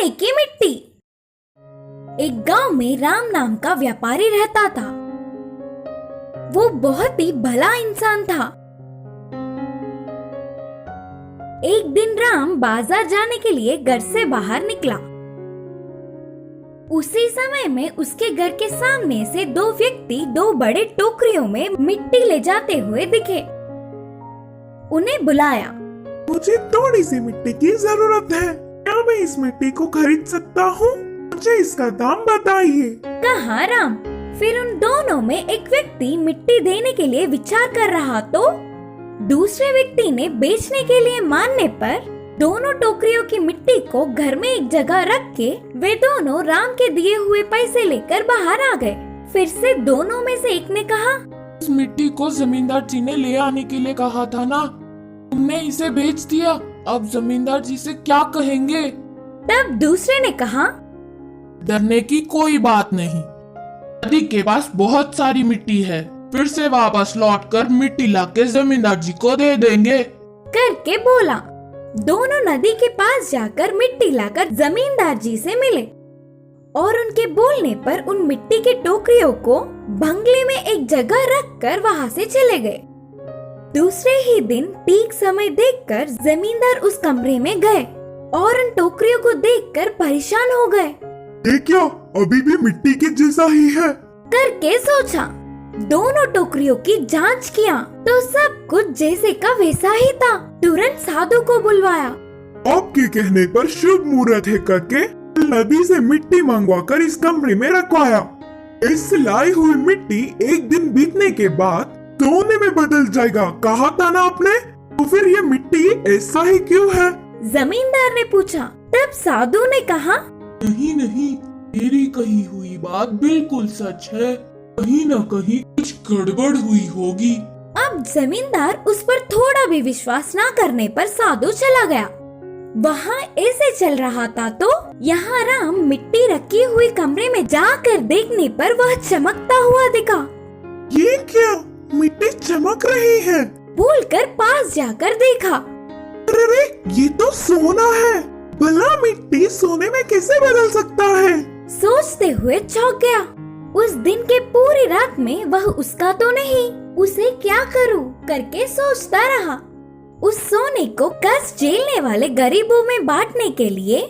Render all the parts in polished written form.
सोने की मिट्टी। एक गांव में राम नाम का व्यापारी रहता था। वो बहुत ही भला इंसान था। एक दिन राम बाजार जाने के लिए घर से बाहर निकला। उसी समय में उसके घर के सामने से दो व्यक्ति दो बड़े टोकरियों में मिट्टी ले जाते हुए दिखे। उन्हें बुलाया। मुझे थोड़ी सी मिट्टी की जरूरत है, क्या मैं इस मिट्टी को खरीद सकता हूँ? मुझे इसका दाम बताइए, कहा राम। फिर उन दोनों में एक व्यक्ति मिट्टी देने के लिए विचार कर रहा तो दूसरे व्यक्ति ने बेचने के लिए मानने पर दोनों टोकरियों की मिट्टी को घर में एक जगह रख के वे दोनों राम के दिए हुए पैसे लेकर बाहर आ गए। फिर से दोनों में से एक ने कहा, इस मिट्टी को जमींदार जी ने ले आने के लिए कहा था ना, तुमने इसे बेच दिया। अब जमींदार जी से क्या कहेंगे? तब दूसरे ने कहा, डरने की कोई बात नहीं, नदी के पास बहुत सारी मिट्टी है, फिर से वापस लौटकर मिट्टी लाके जमींदार जी को दे देंगे करके बोला। दोनों नदी के पास जाकर मिट्टी लाकर जमींदार जी से मिले और उनके बोलने पर उन मिट्टी की टोकरियों को बंगले में एक जगह रखकर वहां से चले गए। दूसरे ही दिन ठीक समय देखकर जमींदार उस कमरे में गए और उन टोकरियों को देखकर परेशान हो गए। ये क्या अभी भी मिट्टी के जैसा ही है करके सोचा। दोनों टोकरियों की जांच किया तो सब कुछ जैसे का वैसा ही था। तुरंत साधु को बुलवाया। आपके कहने पर शुभ मुहूर्त है करके नदी से मिट्टी मंगवाकर इस कमरे में रखवाया। इस लाई हुई मिट्टी एक दिन बीतने के बाद सोने में बदल जाएगा, कहा था ना आपने, तो फिर ये मिट्टी ऐसा ही क्यों है? जमींदार ने पूछा। तब साधु ने कहा, नहीं नहीं, मेरी कही हुई बात बिल्कुल सच है, कहीं न कहीं कुछ गड़बड़ हुई होगी। अब जमींदार उस पर थोड़ा भी विश्वास न करने पर साधु चला गया। वहाँ ऐसे चल रहा था तो यहाँ राम मिट्टी रखी हुई कमरे में जाकर देखने पर वह चमकता हुआ दिखा। ये क्या, मिट्टी चमक रही है? बोलकर पास जाकर देखा। अरे ये तो सोना है, भला मिट्टी सोने में कैसे बदल सकता है? सोचते हुए चौंक गया। उस दिन के पूरी रात में वह उसका तो नहीं, उसे क्या करूं करके सोचता रहा। उस सोने को कष्ट झेलने वाले गरीबों में बांटने के लिए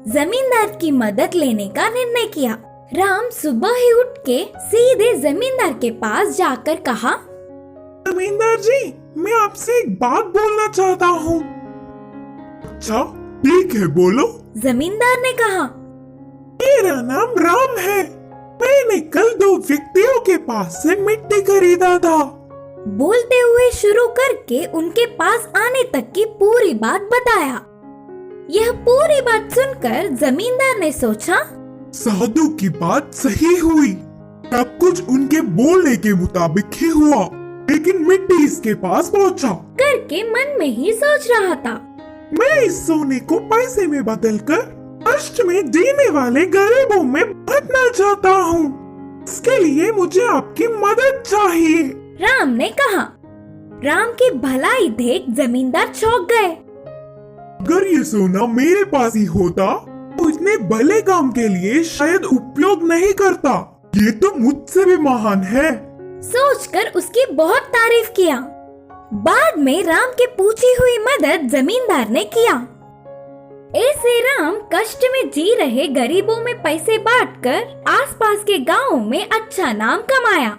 जमींदार की मदद लेने का निर्णय किया। राम सुबह ही उठ के सीधे जमींदार के पास जाकर कहा, जमींदार जी, मैं आपसे एक बात बोलना चाहता हूँ। अच्छा ठीक है, बोलो। जमींदार ने कहा, मेरा नाम राम है, मैंने कल दो व्यक्तियों के पास से मिट्टी खरीदा था। बोलते हुए शुरू करके उनके पास आने तक की पूरी बात बताया। यह पूरी बात सुनकर जमींदार ने सोचा, साधु की बात सही हुई, सब कुछ उनके बोलने के मुताबिक ही हुआ, लेकिन मिट्टी इसके पास पहुंचा करके मन में ही सोच रहा था। मैं इस सोने को पैसे में बदलकर कष्ट में जीने वाले गरीबों में बांटना चाहता हूँ। इसके लिए मुझे आपकी मदद चाहिए, राम ने कहा। राम की भलाई देख जमींदार चौंक गए। अगर ये सोना मेरे पास ही होता तो इतने भले काम के लिए शायद उपयोग नहीं करता। ये तो मुझसे भी महान है। सोचकर उसकी बहुत तारीफ किया। बाद में राम की पूछी हुई मदद जमींदार ने किया। ऐसे राम कष्ट में जी रहे गरीबों में पैसे बांटकर आसपास के गांवों में अच्छा नाम कमाया।